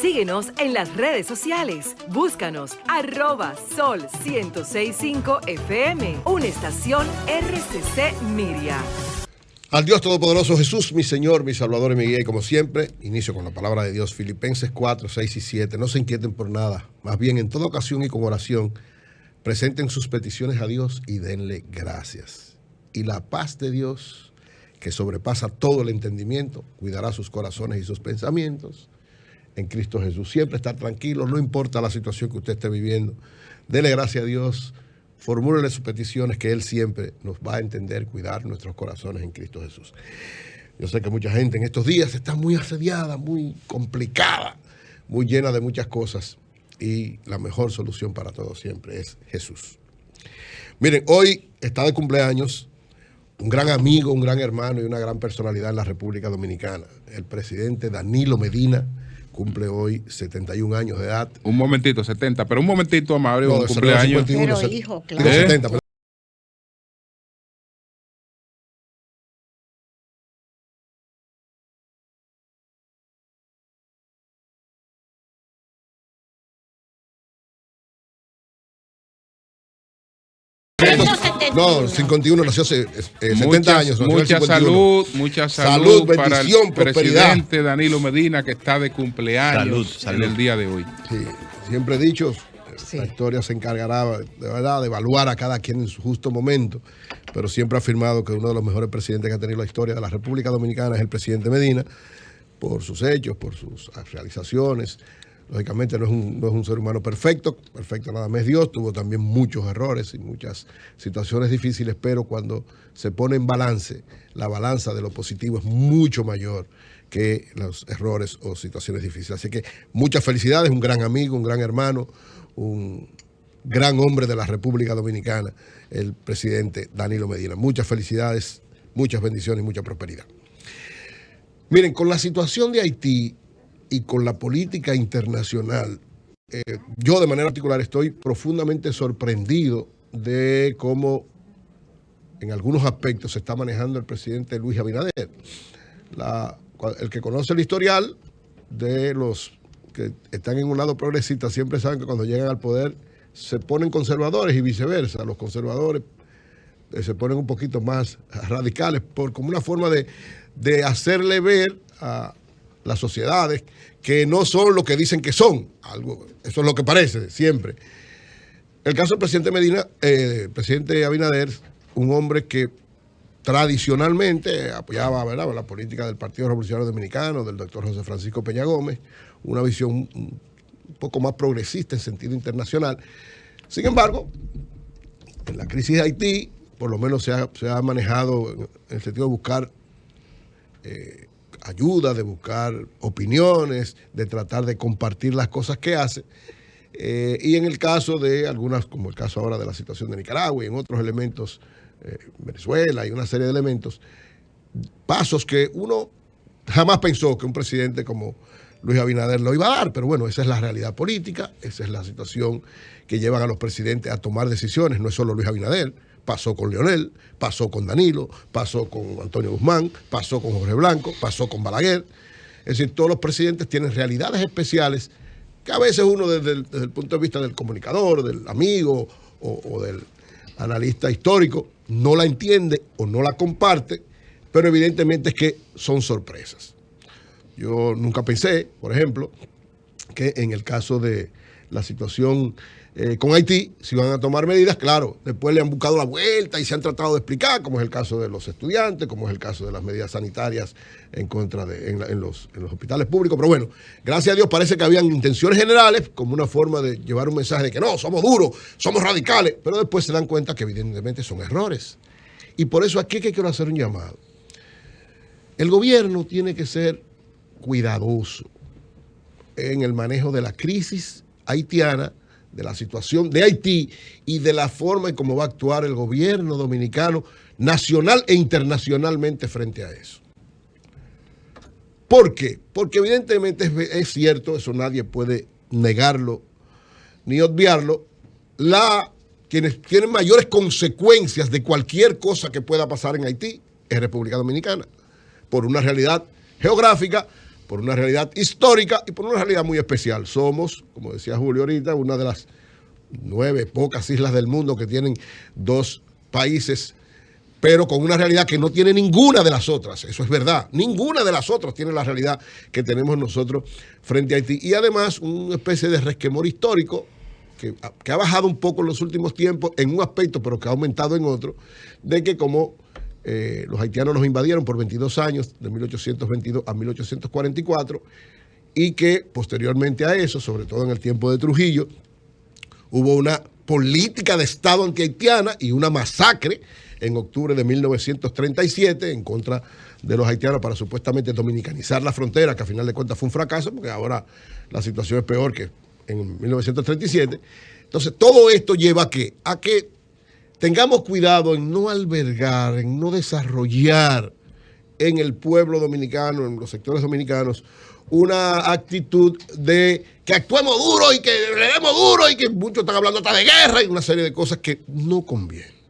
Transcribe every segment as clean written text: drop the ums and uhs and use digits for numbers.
Síguenos en las redes sociales. Búscanos @Sol1065 FM, una estación RCC Miria. Al Dios Todopoderoso Jesús, mi Señor, mi Salvador y mi guía, y como siempre, inicio con la palabra de Dios, Filipenses 4, 6 y 7. No se inquieten por nada, más bien en toda ocasión y con oración, presenten sus peticiones a Dios y denle gracias. Y la paz de Dios, que sobrepasa todo el entendimiento, cuidará sus corazones y sus pensamientos en Cristo Jesús. Siempre estar tranquilo, no importa la situación que usted esté viviendo. Dele gracias a Dios, formúlele sus peticiones, que Él siempre nos va a entender, cuidar nuestros corazones en Cristo Jesús. Yo sé que mucha gente en estos días está muy asediada, muy complicada, muy llena de muchas cosas, y la mejor solución para todo siempre es Jesús. Miren, hoy está de cumpleaños un gran amigo, un gran hermano y una gran personalidad en la República Dominicana. El presidente Danilo Medina cumple hoy 71 años de edad. Un momentito, 70, pero un momentito, Mario, no, un cumpleaños. 51, pero hijo, claro. 70, pero no, 51 nació hace 70 años. Mucha salud, para el presidente Danilo Medina, que está de cumpleaños en el día de hoy. Sí, siempre he dicho, la historia se encargará de verdad de evaluar a cada quien en su justo momento, pero siempre ha afirmado que uno de los mejores presidentes que ha tenido la historia de la República Dominicana es el presidente Medina, por sus hechos, por sus realizaciones. Lógicamente no es un ser humano perfecto nada más Dios, tuvo también muchos errores y muchas situaciones difíciles, pero cuando se pone en balance, la balanza de lo positivo es mucho mayor que los errores o situaciones difíciles. Así que muchas felicidades, un gran amigo, un gran hermano, un gran hombre de la República Dominicana, el presidente Danilo Medina. Muchas felicidades, muchas bendiciones y mucha prosperidad. Miren, con la situación de Haití y con la política internacional, yo de manera particular estoy profundamente sorprendido de cómo en algunos aspectos se está manejando el presidente Luis Abinader. El que conoce el historial de los que están en un lado progresista siempre saben que cuando llegan al poder se ponen conservadores y viceversa. Los conservadores se ponen un poquito más radicales como una forma de hacerle ver a las sociedades que no son lo que dicen que son. Eso es lo que parece siempre. El caso del presidente Medina, presidente Abinader, un hombre que tradicionalmente apoyaba, ¿verdad?, la política del Partido Revolucionario Dominicano, del doctor José Francisco Peña Gómez, una visión un poco más progresista en sentido internacional. Sin embargo, en la crisis de Haití, por lo menos se ha manejado en el sentido de buscar ayuda, de buscar opiniones, de tratar de compartir las cosas que hace. Y en el caso de algunas, como el caso ahora de la situación de Nicaragua y en otros elementos, Venezuela y una serie de elementos, pasos que uno jamás pensó que un presidente como Luis Abinader lo iba a dar, pero bueno, esa es la realidad política, esa es la situación que llevan a los presidentes a tomar decisiones. No es solo Luis Abinader, pasó con Leonel, pasó con Danilo, pasó con Antonio Guzmán, pasó con Jorge Blanco, pasó con Balaguer. Es decir, todos los presidentes tienen realidades especiales que a veces uno desde el punto de vista del comunicador, del amigo o del analista histórico no la entiende o no la comparte, pero evidentemente es que son sorpresas. Yo nunca pensé, por ejemplo, que en el caso de la situación con Haití, si van a tomar medidas, claro, después le han buscado la vuelta y se han tratado de explicar, como es el caso de los estudiantes, como es el caso de las medidas sanitarias en los hospitales públicos. Pero bueno, gracias a Dios parece que habían intenciones generales como una forma de llevar un mensaje de que no, somos duros, somos radicales, pero después se dan cuenta que evidentemente son errores. Y por eso aquí es que quiero hacer un llamado. El gobierno tiene que ser cuidadoso en el manejo de la crisis haitiana, de la situación de Haití y de la forma en cómo va a actuar el gobierno dominicano nacional e internacionalmente frente a eso. ¿Por qué? Porque evidentemente es cierto, eso nadie puede negarlo ni obviarlo, quienes tienen mayores consecuencias de cualquier cosa que pueda pasar en Haití es República Dominicana, por una realidad geográfica, por una realidad histórica y por una realidad muy especial. Somos, como decía Julio ahorita, una de las 9 pocas islas del mundo que tienen 2 países, pero con una realidad que no tiene ninguna de las otras. Eso es verdad. Ninguna de las otras tiene la realidad que tenemos nosotros frente a Haití. Y además, una especie de resquemor histórico que ha bajado un poco en los últimos tiempos en un aspecto, pero que ha aumentado en otro, de que como los haitianos nos invadieron por 22 años, de 1822 a 1844, y que posteriormente a eso, sobre todo en el tiempo de Trujillo, hubo una política de Estado antihaitiana y una masacre en octubre de 1937 en contra de los haitianos para supuestamente dominicanizar la frontera, que a final de cuentas fue un fracaso, porque ahora la situación es peor que en 1937. Entonces, todo esto lleva a que tengamos cuidado en no albergar, en no desarrollar en el pueblo dominicano, en los sectores dominicanos, una actitud de que actuemos duro y que le demos duro y que muchos están hablando hasta de guerra y una serie de cosas que no convienen.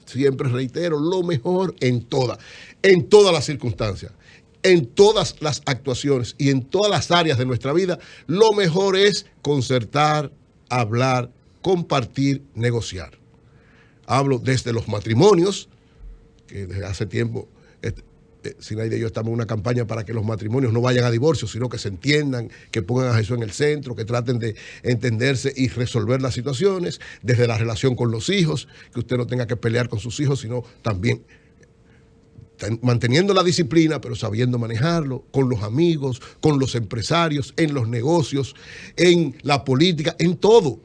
Siempre reitero, lo mejor en todas las circunstancias, en todas las actuaciones y en todas las áreas de nuestra vida, lo mejor es concertar, hablar, compartir, negociar. Hablo desde los matrimonios, que desde hace tiempo Sinaida y yo estamos en una campaña para que los matrimonios no vayan a divorcio, sino que se entiendan, que pongan a Jesús en el centro, que traten de entenderse y resolver las situaciones, desde la relación con los hijos, que usted no tenga que pelear con sus hijos, sino también manteniendo la disciplina, pero sabiendo manejarlo, con los amigos, con los empresarios, en los negocios, en la política, en todo.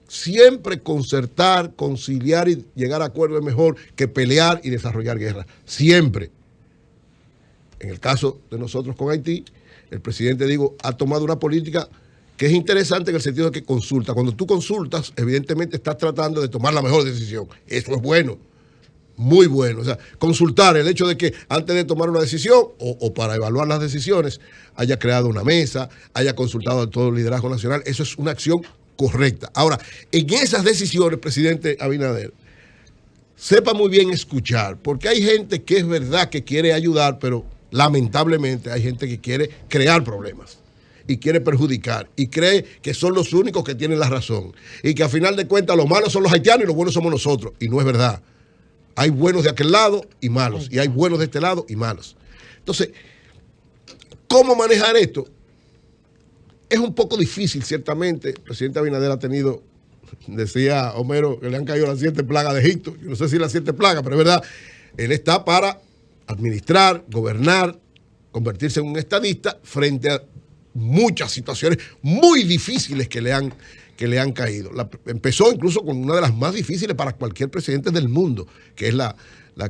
Siempre concertar, conciliar y llegar a acuerdos es mejor que pelear y desarrollar guerra. Siempre. En el caso de nosotros con Haití, el presidente, ha tomado una política que es interesante en el sentido de que consulta. Cuando tú consultas, evidentemente estás tratando de tomar la mejor decisión. Eso es bueno, muy bueno. O sea, consultar, el hecho de que antes de tomar una decisión o para evaluar las decisiones, haya creado una mesa, haya consultado a todo el liderazgo nacional, eso es una acción correcta. Ahora, en esas decisiones, presidente Abinader, sepa muy bien escuchar, porque hay gente que es verdad que quiere ayudar, pero lamentablemente hay gente que quiere crear problemas y quiere perjudicar y cree que son los únicos que tienen la razón y que a final de cuentas los malos son los haitianos y los buenos somos nosotros, y no es verdad. Hay buenos de aquel lado y malos, y hay buenos de este lado y malos. Entonces, ¿cómo manejar esto? Es un poco difícil, ciertamente. El presidente Abinader ha tenido, decía Homero, que le han caído las 7 plagas de Egipto. Yo no sé si las 7 plagas, pero es verdad. Él está para administrar, gobernar, convertirse en un estadista frente a muchas situaciones muy difíciles que le han caído. Empezó incluso con una de las más difíciles para cualquier presidente del mundo, que es la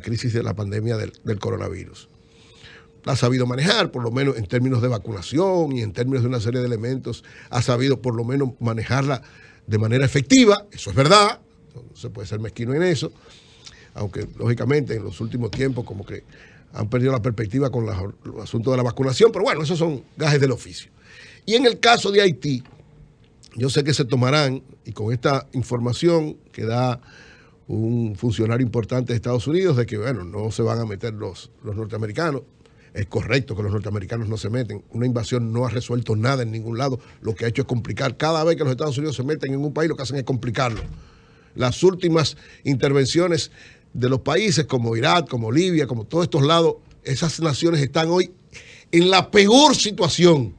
crisis de la pandemia del coronavirus. La ha sabido manejar, por lo menos en términos de vacunación y en términos de una serie de elementos, ha sabido por lo menos manejarla de manera efectiva. Eso es verdad, no se puede ser mezquino en eso, aunque lógicamente en los últimos tiempos como que han perdido la perspectiva con los asuntos de la vacunación, pero bueno, esos son gajes del oficio. Y en el caso de Haití, yo sé que se tomarán, y con esta información que da un funcionario importante de Estados Unidos, de que bueno, no se van a meter los norteamericanos. Es correcto que los norteamericanos no se meten. Una invasión no ha resuelto nada en ningún lado. Lo que ha hecho es complicar. Cada vez que los Estados Unidos se meten en un país, lo que hacen es complicarlo. Las últimas intervenciones de los países como Irak, como Libia, como todos estos lados, esas naciones están hoy en la peor situación.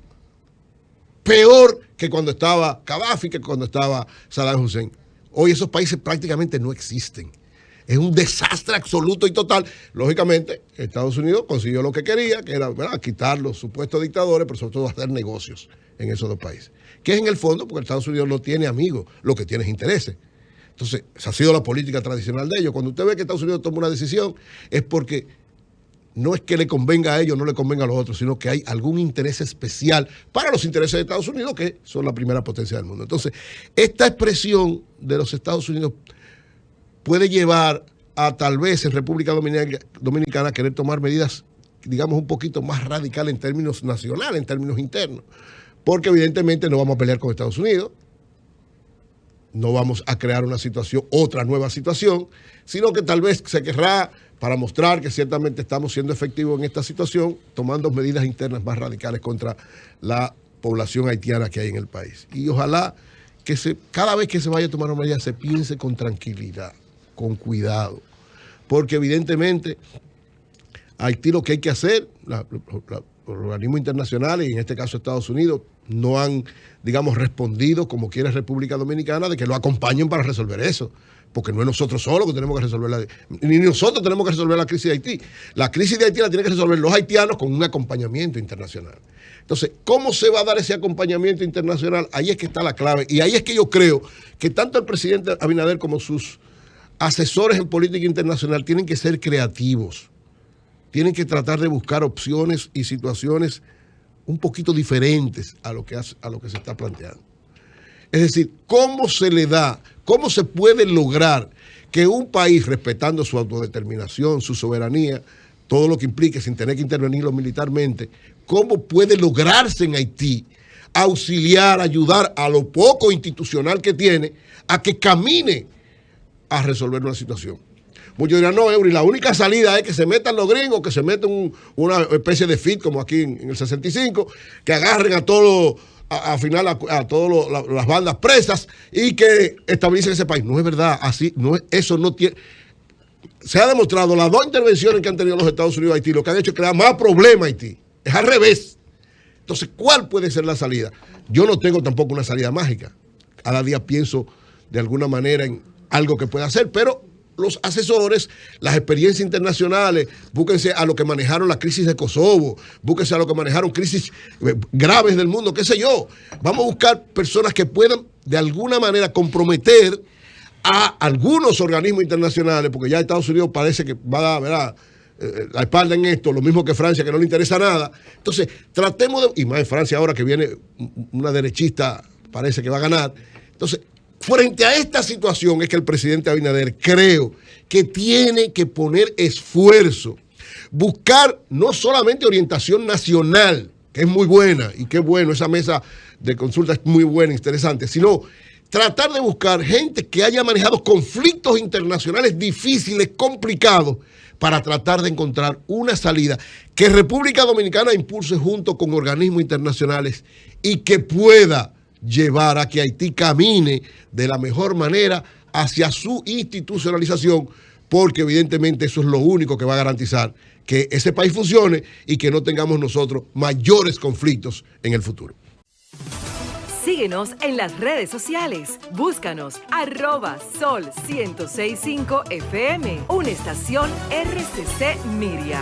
Peor que cuando estaba Gaddafi, que cuando estaba Saddam Hussein. Hoy esos países prácticamente no existen. Es un desastre absoluto y total. Lógicamente, Estados Unidos consiguió lo que quería, que era, ¿verdad?, quitar los supuestos dictadores, pero sobre todo hacer negocios en esos 2 países. Que es en el fondo porque Estados Unidos no tiene amigos, lo que tiene es intereses. Entonces, esa ha sido la política tradicional de ellos. Cuando usted ve que Estados Unidos toma una decisión, es porque no es que le convenga a ellos, no le convenga a los otros, sino que hay algún interés especial para los intereses de Estados Unidos, que son la primera potencia del mundo. Entonces, esta expresión de los Estados Unidos puede llevar a tal vez en República Dominicana querer tomar medidas, digamos, un poquito más radicales en términos nacionales, en términos internos. Porque evidentemente no vamos a pelear con Estados Unidos, no vamos a crear una situación, otra nueva situación, sino que tal vez se querrá para mostrar que ciertamente estamos siendo efectivos en esta situación, tomando medidas internas más radicales contra la población haitiana que hay en el país. Y ojalá que cada vez que se vaya a tomar una medida se piense con tranquilidad, con cuidado, porque evidentemente Haití lo que hay que hacer, los organismos internacionales, y en este caso Estados Unidos, no han, digamos, respondido como quiere República Dominicana de que lo acompañen para resolver eso. Porque no es nosotros solos que tenemos que resolver ni nosotros tenemos que resolver la crisis de Haití. La crisis de Haití la tienen que resolver los haitianos con un acompañamiento internacional. Entonces, ¿cómo se va a dar ese acompañamiento internacional? Ahí es que está la clave. Y ahí es que yo creo que tanto el presidente Abinader como sus asesores en política internacional tienen que ser creativos. Tienen que tratar de buscar opciones y situaciones un poquito diferentes a lo que se está planteando. Es decir, ¿cómo se puede lograr que un país, respetando su autodeterminación, su soberanía, todo lo que implique sin tener que intervenirlo militarmente, cómo puede lograrse en Haití auxiliar, ayudar a lo poco institucional que tiene a que camine a resolver una situación? Muchos dirán, no, Eury, la única salida es que se metan los gringos, que se metan una especie de FIT como aquí en el 65, que agarren a todos las bandas presas y que estabilicen ese país. No es verdad, así no es, eso no tiene. Se ha demostrado, las dos intervenciones que han tenido los Estados Unidos a Haití, lo que han hecho es crear más problemas a Haití. Es al revés. Entonces, ¿cuál puede ser la salida? Yo no tengo tampoco una salida mágica. Cada día pienso de alguna manera en algo que pueda hacer, pero los asesores, las experiencias internacionales, búsquense a lo que manejaron la crisis de Kosovo, búsquense a lo que manejaron crisis graves del mundo, qué sé yo. Vamos a buscar personas que puedan de alguna manera comprometer a algunos organismos internacionales, porque ya Estados Unidos parece que va a dar, ¿verdad?, la espalda en esto, lo mismo que Francia, que no le interesa nada. Entonces, tratemos de, y más en Francia ahora que viene una derechista, parece que va a ganar. Entonces, frente a esta situación es que el presidente Abinader creo que tiene que poner esfuerzo, buscar no solamente orientación nacional, que es muy buena, y qué bueno, esa mesa de consulta es muy buena, interesante, sino tratar de buscar gente que haya manejado conflictos internacionales difíciles, complicados, para tratar de encontrar una salida que República Dominicana impulse junto con organismos internacionales y que pueda llevar a que Haití camine de la mejor manera hacia su institucionalización, porque evidentemente eso es lo único que va a garantizar que ese país funcione y que no tengamos nosotros mayores conflictos en el futuro. Síguenos en las redes sociales. Búscanos @Sol 106.5 FM, una estación RCC Miria.